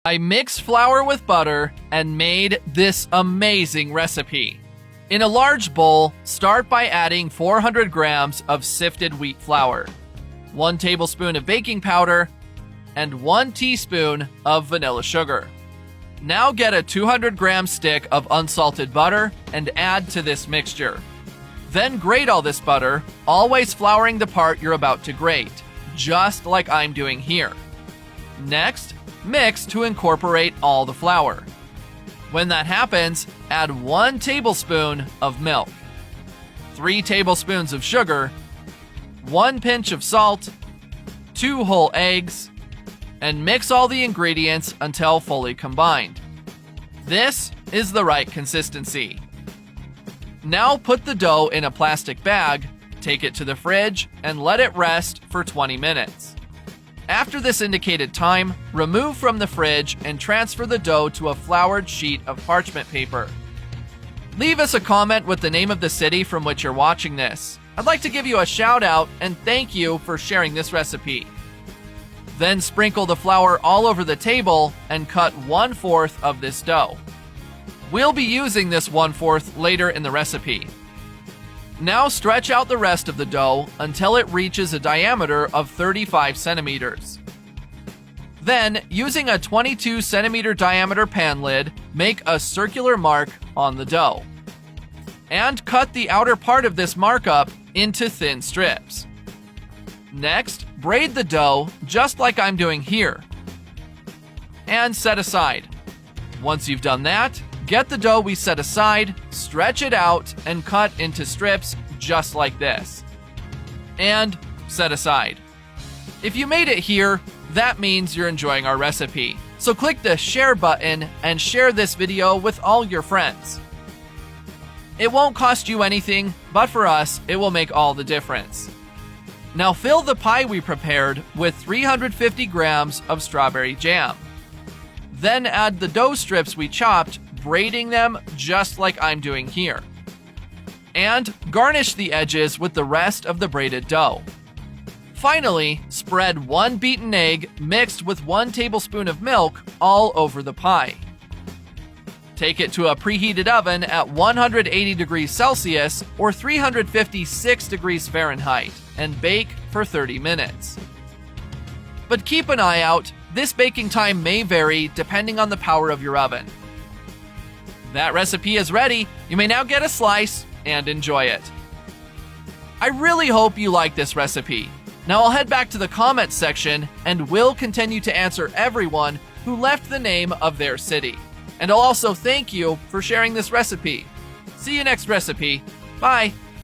I mixed flour with butter and made this amazing recipe. In a large bowl, start by adding 400 grams of sifted wheat flour, 1 tablespoon of baking powder, and 1 teaspoon of vanilla sugar. Now get a 200-gram stick of unsalted butter and add to this mixture. Then grate all this butter, always flouring the part you're about to grate, just like I'm doing here. Next, mix to incorporate all the flour. When that happens, add 1 tablespoon of milk, 3 tablespoons of sugar, 1 pinch of salt, 2 whole eggs, and mix all the ingredients until fully combined. This is the right consistency. Now put the dough in a plastic bag, take it to the fridge, and let it rest for 20 minutes. After this indicated time, remove from the fridge and transfer the dough to a floured sheet of parchment paper. Leave us a comment with the name of the city from which you're watching this. I'd like to give you a shout out and thank you for sharing this recipe. Then sprinkle the flour all over the table and cut 1/4 of this dough. We'll be using this 1/4 later in the recipe. Now stretch out the rest of the dough until it reaches a diameter of 35 centimeters. Then, using a 22 centimeter diameter pan lid, make a circular mark on the dough. And cut the outer part of this mark up into thin strips. Next, braid the dough just like I'm doing here. And set aside. Once you've done that, get the dough we set aside, stretch it out, and cut into strips just like this. And set aside. If you made it here, that means you're enjoying our recipe. So click the share button and share this video with all your friends. It won't cost you anything, but for us, it will make all the difference. Now fill the pie we prepared with 350 grams of strawberry jam. Then add the dough strips we chopped, braiding them just like I'm doing here. And garnish the edges with the rest of the braided dough. Finally, spread 1 beaten egg mixed with 1 tablespoon of milk all over the pie. Take it to a preheated oven at 180 degrees Celsius or 356 degrees Fahrenheit and bake for 30 minutes. But keep an eye out, this baking time may vary depending on the power of your oven. That recipe is ready. You may now get a slice and enjoy it. I really hope you like this recipe. Now I'll head back to the comments section and will continue to answer everyone who left the name of their city. And I'll also thank you for sharing this recipe. See you next recipe. Bye.